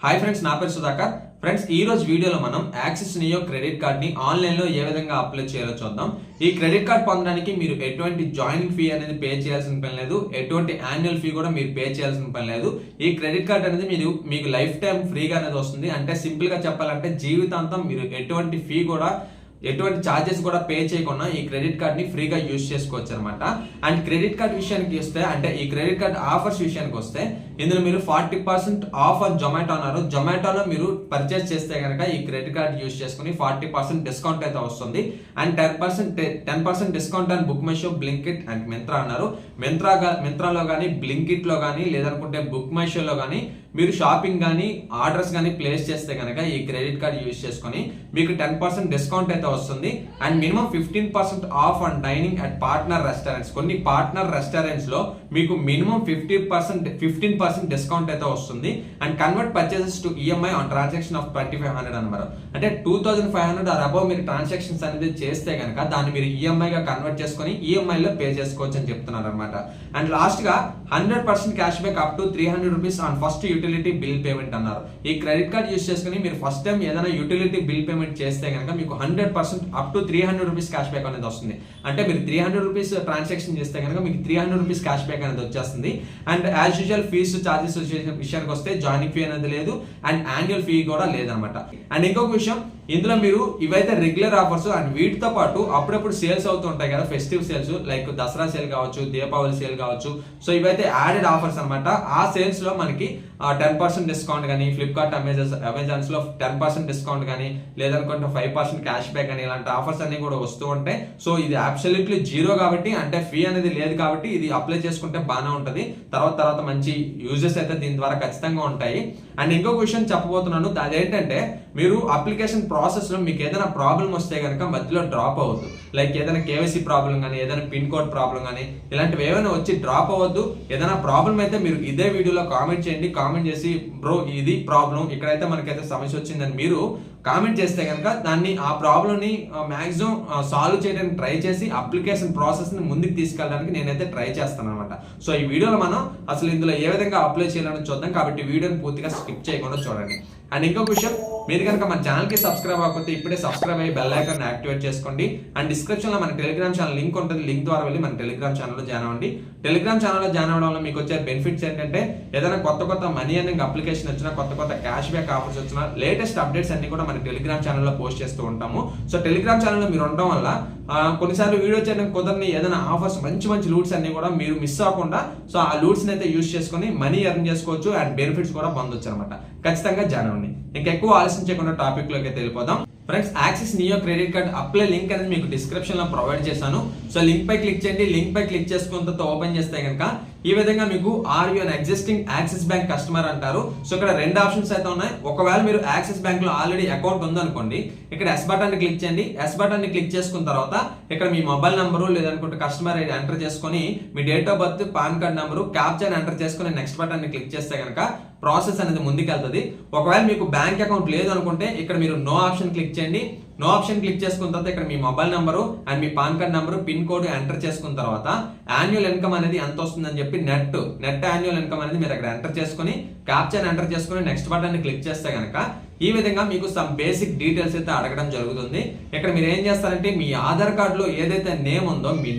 Hi friends, నా పేరు Sudhakar. Friends, ఈ రోజు వీడియోలో మనం యాక్సిస్ నియో క్రెడిట్ కార్డ్ ని ఆన్లైన్ లో ఏ విధంగా అప్లై చేయాలో చూద్దాం. ఈ క్రెడిట్ కార్డ్ పొందడానికి మీరు ఎటువంటి జాయినింగ్ ఫీ అనేది పే చేయాల్సిన పని లేదు, ఎటువంటి యాన్యువల్ ఫీ కూడా మీరు పే చేయాల్సిన పని లేదు. ఈ క్రెడిట్ కార్డ్ అనేది మీకు లైఫ్ టైం ఫ్రీగా అనేది వస్తుంది. అంటే సింపుల్ గా చెప్పాలంటే జీవితాంతం మీరు ఎటువంటి ఫీ కూడా ఎటువంటి ఛార్జెస్ కూడా పే చేయకుండా ఈ క్రెడిట్ కార్డ్ ని ఫ్రీగా యూజ్ చేసుకోవచ్చు అనమాట. అండ్ క్రెడిట్ కార్డ్ విషయానికి వస్తే, అంటే ఈ క్రెడిట్ కార్డ్ ఆఫర్స్ విషయానికి వస్తే, ఇందులో మీరు 40% ఆఫ్ ఆన్ జొమాటో అన్నారు. జొమాటోలో మీరు పర్చేస్ చేస్తే కనుక ఈ క్రెడిట్ కార్డ్ యూజ్ చేసుకుని 40% డిస్కౌంట్ అయితే వస్తుంది. And 10% discount on book my show, Blinkit and Myntra అన్నారు. మింత్రాలో కానీ, బ్లింకిట్ లో కానీ, లేదనుకుంటే బుక్ మై షోలో కానీ మీరు షాపింగ్ కానీ ఆర్డర్స్ కానీ ప్లేస్ చేస్తే కనుక ఈ క్రెడిట్ కార్డ్ యూజ్ చేసుకుని మీకు 10% డిస్కౌంట్ అయితే వస్తుంది. And minimum 15% of on dining at partner restaurants. కొన్ని పార్ట్నర్ రెస్టారెంట్స్ లో మీకు మినిమం 15% డిస్కౌంట్ అయితే వస్తుంది. And convert purchases to EMI on transaction of 2500 అన్నారు. అంటే 2500 ఆర్ అబౌవ్ మీరు ట్రాన్సాక్షన్స్ అనేది చేస్తే కనుక దాన్ని మీరు ఈఎంఐ గా కన్వర్ట్ చేసుకుని ఈఎంఐ లో పే చేసుకోవచ్చు అని చెప్తున్నారు అనమాట. అండ్ లాస్ట్ గా 100% cash back up to 300 rupees on first utility bill payment అన్నారు. ఈ క్రెడిట్ కార్డ్ యూజ్ చేసుకుని మీరు ఫస్ట్ టైం ఏదైనా యూటిలిటీ బిల్ పేమెంట్ చేస్తే కనుక మీకు 100% up to 300 rupees cash back అనేది వస్తుంది. అంటే మీరు 300 రూపీస్ ట్రాన్సాక్షన్ చేస్తే కనుక మీకు 300 రూపీస్ క్యాష్ బ్యాక్ అనేది వచ్చేస్తుంది. And as usual fees charges విషయానికి వస్తే జాయినింగ్ ఫీ అనేది లేదు, అండ్ యాన్యువల్ ఫీ కూడా లేదనమాట. అండ్ ఇంకొక విషయం, ఇందులో మీరు ఇవైతే రెగ్యులర్ ఆఫర్స్, అండ్ వీటితో పాటు అప్పుడప్పుడు సేల్స్ అవుతూ ఉంటాయి కదా, festive sales like Dasara sale కావచ్చు, దీపావళి సేల్ కావచ్చు. సో ఇవైతే యాడెడ్ ఆఫర్స్ అనమాట. ఆ సేల్స్ లో మనకి 10% డిస్కౌంట్ కానీ, ఫ్లిప్కార్ట్ అమెజాన్స్ లో 10% డిస్కౌంట్ కానీ, లేదనుకుంటే 5% క్యాష్ బ్యాక్ అని, ఇలాంటి ఆఫర్స్ అన్ని కూడా వస్తూ ఉంటాయి. సో ఇది అబ్సల్యూట్లీ జీరో కాబట్టి, అంటే ఫీ అనేది లేదు కాబట్టి ఇది అప్లై చేసుకుంటే బాగానే ఉంటది. తర్వాత మంచి యూజెస్ అయితే దీని ద్వారా ఖచ్చితంగా ఉంటాయి. అండ్ ఇంకొక విషయం చెప్పబోతున్నాను, అదేంటంటే మీరు అప్లికేషన్ ప్రాసెస్ లో మీకు ఏదైనా ప్రాబ్లం వస్తే కనుక మధ్యలో డ్రాప్ అవ్వద్దు. లైక్ ఏదైనా కేవైసీ ప్రాబ్లం కానీ, ఏదైనా పిన్ కోడ్ ప్రాబ్లం కానీ, ఇలాంటివి ఏమైనా వచ్చి డ్రాప్ అవ్వద్దు. ఏదైనా ప్రాబ్లం అయితే మీరు ఇదే వీడియోలో కామెంట్ చేయండి. కామెంట్ చేసి బ్రో ఇది ప్రాబ్లం, ఇక్కడైతే మనకైతే సమస్య వచ్చిందని మీరు కామెంట్ చేస్తే కనుక దాన్ని ఆ ప్రాబ్లమ్ ని మాక్సిమం సాల్వ్ చేయడానికి ట్రై చేసి అప్లికేషన్ ప్రాసెస్ ని ముందుకు తీసుకెళ్ళడానికి నేనైతే ట్రై చేస్తాను అనమాట. సో ఈ వీడియోలో మనం అసలు ఇందులో ఏ విధంగా అప్లై చేయాలని చూద్దాం. కాబట్టి వీడియోని పూర్తిగా స్కిప్ చేయకుండా చూడండి. అండ్ ఇంకొక విషయం, మీరు కనుక మన ఛానల్ కి సబ్స్క్రైబ్ అవ్వకపోతే ఇప్పుడే సబ్స్క్రైబ్ అయ్యి బెల్ ఐకాన్ యాక్టివేట్ చేసుకోండి. అండ్ డిస్క్రిప్షన్ లో మన టెలిగ్రామ్ ఛానల్ లింక్ ఉంటుంది. లింక్ ద్వారా వెళ్ళి మన టెలిగ్రామ్ ఛానల్లో జాయిన్ అవ్వండి. టెలిగ్రామ్ ఛానల్లో జాయిన్ అవ్వడం వల్ల మీకు వచ్చే బెనిఫిట్స్ ఏంటంటే, ఏదైనా కొత్త మనీ ఎర్నింగ్ అప్లికేషన్ వచ్చినా, కొత్త క్యాష్ బ్యాక్ ఆఫర్స్ వచ్చినా, లేటెస్ట్ అప్డేట్స్ అన్ని కూడా మన టెలిగ్రామ్ ఛానల్లో పోస్ట్ చేస్తూ ఉంటాము. సో టెలిగ్రామ్ ఛానల్లో మీరు ఉండడం వల్ల కొన్నిసార్లు వీడియో చేయడం కుదరని ఏదైనా ఆఫర్స్, మంచి లూట్స్ అన్ని కూడా మీరు మిస్ అవ్వకుండా సో ఆ లూట్స్ అయితే యూజ్ చేసుకుని మనీ ఎర్న్ చేసుకోవచ్చు. అండ్ బెనిఫిట్స్ కూడా పొందొచ్చు అనమాట. ఖచ్చితంగా జాయిన్ అవ్వండి. ఇంకెక్కువ ఆలస్యం చేయకుండా టాపిక్ లోకి అయితే వెళ్ళిపోదాం. Friends, Axis Neo credit card apply link అనేది మీకు డిస్క్రిప్షన్ లో ప్రొవైడ్ చేశాను. సో లింక్ పై క్లిక్ చేయండి. లింక్ పై క్లిక్ చేసుకున్న తర్వాత ఓపెన్ చేస్తే కనుక ఈ విధంగా మీకు are you an existing Axis bank customer అంటారు. సో ఇక్కడ రెండు ఆప్షన్స్ అయితే ఉన్నాయి. ఒకవేళ మీరు యాక్సిస్ బ్యాంక్ లో ఆల్రెడీ అకౌంట్ ఉందనుకోండి, ఇక్కడ ఎస్ బటన్ ని క్లిక్ చేయండి. ఎస్ బటన్ ని క్లిక్ చేసుకున్న తర్వాత ఇక్కడ మీ మొబైల్ నంబరు, లేదనుకుంటే కస్టమర్ ఐడి ఎంటర్ చేసుకుని మీ date of birth, PAN card number, captcha enter చేసుకుని నెక్స్ట్ బటన్ ని క్లిక్ చేస్తే కనుక ప్రాసెస్ అనేది ముందుకెళ్తుంది. ఒకవేళ మీకు బ్యాంక్ అకౌంట్ లేదు అనుకుంటే ఇక్కడ మీరు నో ఆప్షన్ క్లిక్ చేయండి. నో ఆప్షన్ క్లిక్ చేసుకున్న తర్వాత ఇక్కడ మీ మొబైల్ నంబరు అండ్ మీ PAN card number, pin code enter చేసుకున్న తర్వాత యాన్యువల్ ఇన్కమ్ అనేది ఎంత వస్తుందని చెప్పి నెట్ యాన్యువల్ ఇన్కమ్ అనేది మీరు అక్కడ ఎంటర్ చేసుకుని క్యాప్చర్ ఎంటర్ చేసుకుని నెక్స్ట్ బటన్ ని క్లిక్ చేస్తే కనుక ఈ విధంగా మీకు సమ్ బేసిక్ డీటెయిల్స్ అయితే అడగడం జరుగుతుంది. ఇక్కడ మీరు ఏం చేస్తారంటే మీ ఆధార్ కార్డులో ఏదైతే నేమ్ ఉందో మీ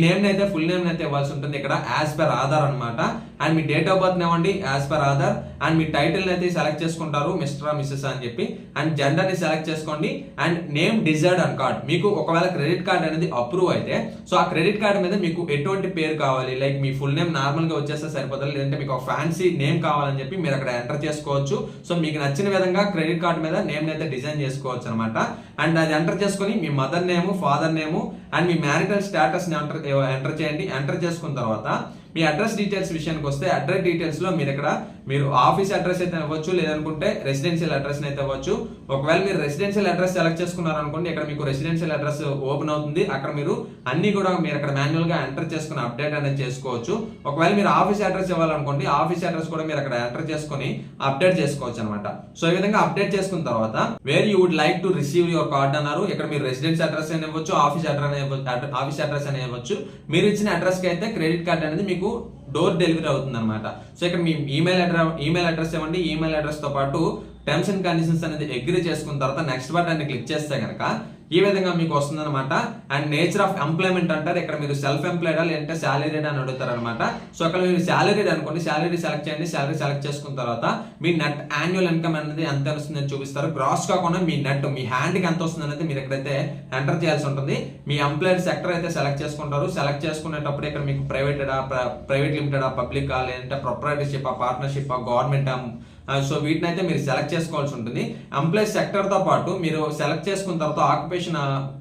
నేమ్ అయితే ఫుల్ నేమ్ అయితే ఇవ్వాల్సి ఉంటుంది ఇక్కడ యాజ్ పర్ ఆధార్ అనమాట. అండ్ మీ డేట్ ఆఫ్ బర్త్ ఇవ్వండి యాజ్ పర్ ఆధార్. అండ్ మీ టైటిల్ అయితే సెలెక్ట్ చేసుకుంటారు, మిస్టర్ మిస్సెస్ అని చెప్పి. అండ్ జెండర్ ని సెలెక్ట్ చేసుకోండి. And name desired on card. మీకు ఒకవేళ క్రెడిట్ కార్డ్ అనేది అప్రూవ్ అయితే సో ఆ క్రెడిట్ కార్డ్ మీద మీకు ఎటువంటి పేరు కావాలి, లైక్ మీ ఫుల్ నేమ్ నార్మల్ గా వచ్చేస్తే సరిపోతుంది, లేదంటే మీకు ఒక ఫ్యాన్సీ నేమ్ కావాలని చెప్పి మీరు అక్కడ ఎంటర్ చేసుకోవచ్చు. సో మీకు నచ్చిన విధంగా క్రెడిట్ కార్డ్ మీద నేమ్ అయితే డిజైన్ చేసుకోవచ్చు అనమాట. అండ్ అది ఎంటర్ చేసుకుని మీ mother name, father name and మీ మ్యారిటల్ స్టేటస్ ని ఎంటర్ చేయండి. ఎంటర్ చేసుకున్న తర్వాత మీ అడ్రస్ డీటెయిల్స్ విషయానికి వస్తే, అడ్రస్ డీటెయిల్స్ లో మీరు ఆఫీస్ అడ్రస్ అయితే ఇవ్వచ్చు, లేదనుకుంటే రెసిడెన్షియల్ అడ్రస్ అయితే ఇవ్వచ్చు. ఒకవేళ మీరు రెసిడెన్షియల్ అడ్రస్ సెలెక్ట్ చేసుకున్నారనుకోండి, ఇక్కడ మీకు రెసిడెన్షియల్ అడ్రస్ ఓపెన్ అవుతుంది. అక్కడ మీరు అన్ని కూడా మీరు అక్కడ మాన్యువల్ గా ఎంటర్ చేసుకుని అప్డేట్ అనేది చేసుకోవచ్చు. ఒకవేళ మీరు ఆఫీస్ అడ్రస్ ఇవ్వాలనుకోండి, ఆఫీస్ అడ్రస్ కూడా మీరు అక్కడ ఎంటర్ చేసుకుని అప్డేట్ చేసుకోవచ్చు అనమాట. సో ఈ విధంగా అప్డేట్ చేసుకున్న తర్వాత where you would like to receive your card అన్నారు. ఇక్కడ మీరు రెసిడెన్స్ అడ్రస్ అని ఇవ్వచ్చు, ఆఫీస్ అడ్రస్ అని ఇవ్వచ్చు. మీరు ఇచ్చిన అడ్రస్ కి అయితే క్రెడిట్ కార్డ్ అనేది మీకు డోర్ డెలివరీ అవుతుంది అనమాట. సో ఇక్కడ మీ ఈమెయిల్ అడ్రస్ ఇవ్వండి. ఈమెయిల్ అడ్రస్ తో పాటు టర్మ్స్ అండ్ కండిషన్స్ అనేది అగ్రీ చేసుకున్న తర్వాత నెక్స్ట్ బటన్ క్లిక్ చేస్తే కనుక ఈ విధంగా మీకు వస్తుంది అనమాట. అండ్ నేచర్ ఆఫ్ ఎంప్లాయ్మెంట్ అంటారు. ఇక్కడ మీరు సెల్ఫ్ ఎంప్లాయిడా లేదంటే సాలరీడ్ అని అడుగుతారు అనమాట. సో అక్కడ మీరు సాలరీడ్ అనుకోండి, సాలరీ సెలెక్ట్ చేయండి. సాలరీ సెలెక్ట్ చేసుకున్న తర్వాత మీ నెట్ యాన్యువల్ ఇన్కమ్ అనేది ఎంత వస్తుందని చూపిస్తారు. గ్రాస్ కాకుండా మీ నెట్ మీ హ్యాండ్కి ఎంత వస్తుంది అనేది మీరు ఎక్కడైతే ఎంటర్ చేయాల్సి ఉంటుంది. మీ ఎంప్లాయర్ సెక్టర్ అయితే సెలెక్ట్ చేసుకుంటారు. సెలెక్ట్ చేసుకునేటప్పుడు ఇక్కడ మీకు ప్రైవేట్ లిమిటెడా, పబ్లికా, లేదంటే ప్రొప్రైటర్షిప్, పార్ట్నర్షిప్, గవర్నమెంట్, సో వీటిని అయితే మీరు సెలెక్ట్ చేసుకోవాల్సి ఉంటుంది. ఎంప్లాయీ సెక్టర్ తో పాటు మీరు సెలెక్ట్ చేసుకున్న తర్వాత ఆక్యుపేషన్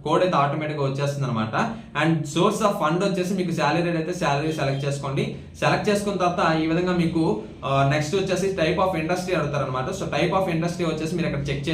కోడ్ అయితే ఆటోమేటిక్ గా వచ్చేస్తుంది అనమాట. అండ్ సోర్స్ ఆఫ్ ఫండ్ వచ్చేసి మీకు సాలరీ అయితే సాలరీ సెలెక్ట్ చేసుకోండి. సెలెక్ట్ చేసుకున్న తర్వాత ఈ విధంగా మీకు నెక్స్ట్ వచ్చేసి టైప్ ఆఫ్ ఇండస్ట్రీ అడుగుతారు అనమాట. సో టైప్ ఆఫ్ ఇండస్ట్రీ వచ్చేసి మీరు ఇక్కడ చెక్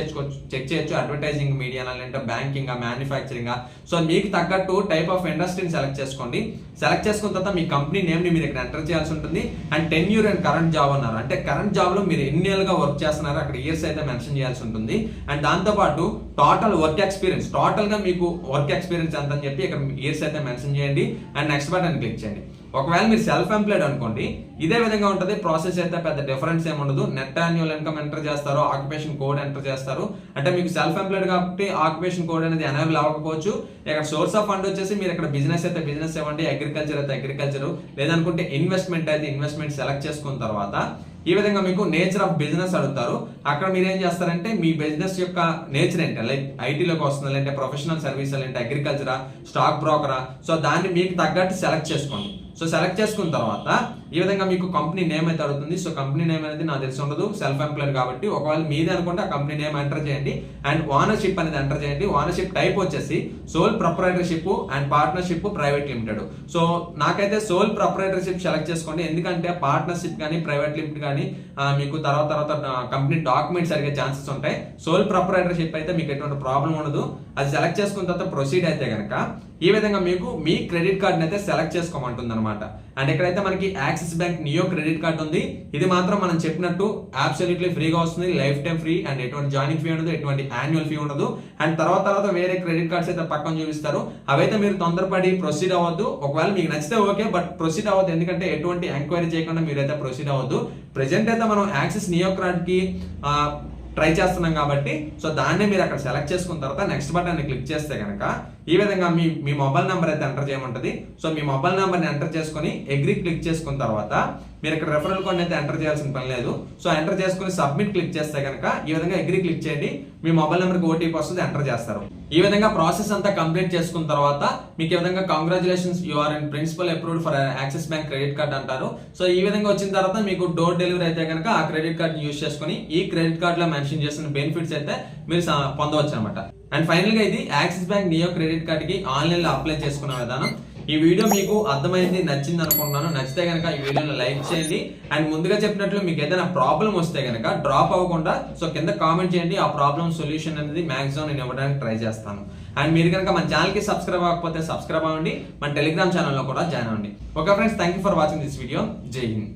చేయొచ్చు. అడ్వర్టైజింగ్, మీడియా, లేదంటే బ్యాంకింగ్, మ్యానుఫ్యాక్చరింగ్. సో మీకు తగ్గట్టు టైప్ ఆఫ్ ఇండస్ట్రీని సెలెక్ట్ చేసుకోండి. సెలెక్ట్ చేసుకున్న తర్వాత మీ కంపెనీ నేమ్ ని మీరు ఇక్కడ ఎంటర్ చేయాల్సి ఉంటుంది. And tenure and current job అన్నారు, అంటే కరెంట్ జాబ్ లో మీరు ఎన్ని ఏళ్ళుగా వర్క్ చేస్తున్నారు అక్కడ ఇయర్స్ అయితే మెన్షన్ చేయాల్సి ఉంటుంది. అండ్ దాంతో పాటు టోటల్ వర్క్ ఎక్స్పీరియన్స్, టోటల్ గా మీకు వర్క్ ఎక్స్పీరియన్స్ ఎంత అని చెప్పి ఇక్కడ ఇయర్స్ అయితే మెన్షన్ చేయండి. అండ్ నెక్స్ట్ బటన్ క్లిక్ చేయండి. ఒకవేళ మీరు సెల్ఫ్ ఎంప్లాయిడ్ అనుకోండి, ఇదే విధంగా ఉంటుంది. ప్రాసెస్ అయితే పెద్ద డిఫరెన్స్ ఏమి ఉండదు. నెట్ యాన్యువల్ ఇన్కమ్ ఎంటర్ చేస్తారు, ఆక్యుపేషన్ కోడ్ ఎంటర్ చేస్తారు. అంటే మీకు సెల్ఫ్ ఎంప్లాయిడ్ కాబట్టి ఆక్యుపేషన్ కోడ్ అనేది ఎనేబుల్ అవ్వకపోవచ్చు. ఇక్కడ సోర్స్ ఆఫ్ ఫండ్ వచ్చేసి మీరు ఇక్కడ బిజినెస్ అయితే బిజినెస్ ఇవ్వండి, అగ్రికల్చర్ అయితే అగ్రికల్చర్, లేదనుకుంటే ఇన్వెస్ట్మెంట్ అయితే ఇన్వెస్ట్మెంట్ సెలెక్ట్ చేసుకున్న తర్వాత ఈ విధంగా మీకు నేచర్ ఆఫ్ బిజినెస్ అడుగుతారు. అక్కడ మీరు ఏం చేస్తారంటే మీ బిజినెస్ యొక్క నేచర్ ఏంటి, లైక్ ఐటీలోకి వస్తుంది, లేదంటే ప్రొఫెషనల్ సర్వీస్, లేదంటే అగ్రికల్చరా, స్టాక్ బ్రోకరా, సో దాన్ని మీకు తగ్గట్టు సెలెక్ట్ చేసుకోండి. సో సెలెక్ట్ చేసుకున్న తర్వాత ఈ విధంగా మీకు కంపెనీ నేమ్ అయితే అడుగుతుంది. సో కంపెనీ నేమ్ అనేది నాకు తెలిసి ఉండదు, సెల్ఫ్ ఎంప్లాయిడ్ కాబట్టి. ఒకవేళ మీదే అనుకుంటే ఆ కంపెనీ నేమ్ ఎంటర్ చేయండి. అండ్ ఓనర్షిప్ అనేది ఎంటర్ చేయండి. ఓనర్షిప్ టైప్ వచ్చేసి sole proprietorship and partnership, private limited. So నాకైతే సోల్ ప్రొప్రైటర్షిప్ సెలెక్ట్ చేసుకోండి. ఎందుకంటే పార్ట్నర్షిప్ కానీ ప్రైవేట్ లిమిటెడ్ కానీ మీకు తర్వాత కంపెనీ డాక్యుమెంట్స్ అడిగే ఛాన్సెస్ ఉంటాయి. సోల్ ప్రొప్రైటర్షిప్ అయితే మీకు ఎటువంటి ప్రాబ్లం ఉండదు. అది సెలెక్ట్ చేసుకున్న తర్వాత ప్రొసీడ్ అయితే కనుక ఈ విధంగా మీకు మీ క్రెడిట్ కార్డ్ అయితే సెలెక్ట్ చేసుకోమంటుంది అనమాట. అండ్ ఇక్కడైతే మనకి axis bank neo credit card ఉంది. ఇది మాత్రం మనం చెప్పినట్టు అబ్సల్యూట్లీ ఫ్రీగా వస్తుంది, లైఫ్ టైం ఫ్రీ. అండ్ ఎటువంటి జాయినింగ్ ఫీ ఉండదు, ఎటువంటి యాన్యువల్ ఫీ ఉండదు. అండ్ తర్వాత వేరే క్రెడిట్ కార్డ్స్ అయితే పక్కన చూపిస్తారు. అవైతే మీరు తొందరపడి ప్రొసీడ్ అవ్వద్దు. ఒకవేళ మీకు నచ్చితే ఓకే, బట్ ప్రొసీడ్ అవ్వద్దు. ఎందుకంటే ఎటువంటి ఎంక్వైరీ చేయకుండా మీరైతే ప్రొసీడ్ అవ్వద్దు. ప్రెసెంట్ అయితే మనం యాక్సిస్ నియో కార్డ్ కి ట్రై చేస్తున్నాం కాబట్టి సో దాన్నే మీరు అక్కడ సెలెక్ట్ చేసుకున్న తర్వాత నెక్స్ట్ బటన్ క్లిక్ చేస్తే కనుక ఈ విధంగా మీ మొబైల్ నెంబర్ అయితే ఎంటర్ చేయమంటది. సో మీ మొబైల్ నెంబర్ని ఎంటర్ చేసుకుని అగ్రీ క్లిక్ చేసుకున్న తర్వాత మీరు ఇక్కడ రెఫరల్ కోడ్ అయితే ఎంటర్ చేయాల్సిన పని లేదు. సో ఎంటర్ చేసుకుని సబ్మిట్ క్లిక్ చేస్తే కనుక ఈ విధంగా అగ్రీ క్లిక్ చేయండి. మీ మొబైల్ నెంబర్కి ఓటీపీ వస్తుంది, ఎంటర్ చేస్తారు. ఈ విధంగా ప్రాసెస్ అంతా కంప్లీట్ చేసుకున్న తర్వాత మీకు ఈ విధంగా congratulations, you are in principle approved for Axis bank credit card అంటారు. సో ఈ విధంగా వచ్చిన తర్వాత మీకు డోర్ డెలివరీ అయితే కనుక ఆ క్రెడిట్ కార్డ్ యూజ్ చేసుకుని ఈ క్రెడిట్ కార్డ్ లో మెన్షన్ చేసిన బెనిఫిట్స్ అయితే మీరు పొందవచ్చు అనమాట. అండ్ ఫైనల్ గా ఇది axis bank neo credit card కి ఆన్లైన్ లో అప్లై చేసుకునే విధానం. ఈ వీడియో మీకు అర్థమైంది, నచ్చింది అనుకుంటున్నాను. నచ్చితే కనుక ఈ వీడియోని లైక్ చేయండి. అండ్ ముందుగా చెప్పినట్లు మీకు ఏదైనా ప్రాబ్లం వస్తే కనుక డ్రాప్ అవ్వకుండా సో కింద కామెంట్ చేయండి. ఆ ప్రాబ్లం సొల్యూషన్ అనేది మాక్సిమం నేను ఇవ్వడానికి ట్రై చేస్తాను. అండ్ మీరు కనుక మన ఛానల్ కి సబ్స్క్రైబ్ అవ్వకపోతే సబ్స్క్రైబ్ అవ్వండి. మన టెలిగ్రామ్ ఛానల్లో కూడా జాయిన్ అవ్వండి. Okay friends, thank you for watching this video. జై హింద్.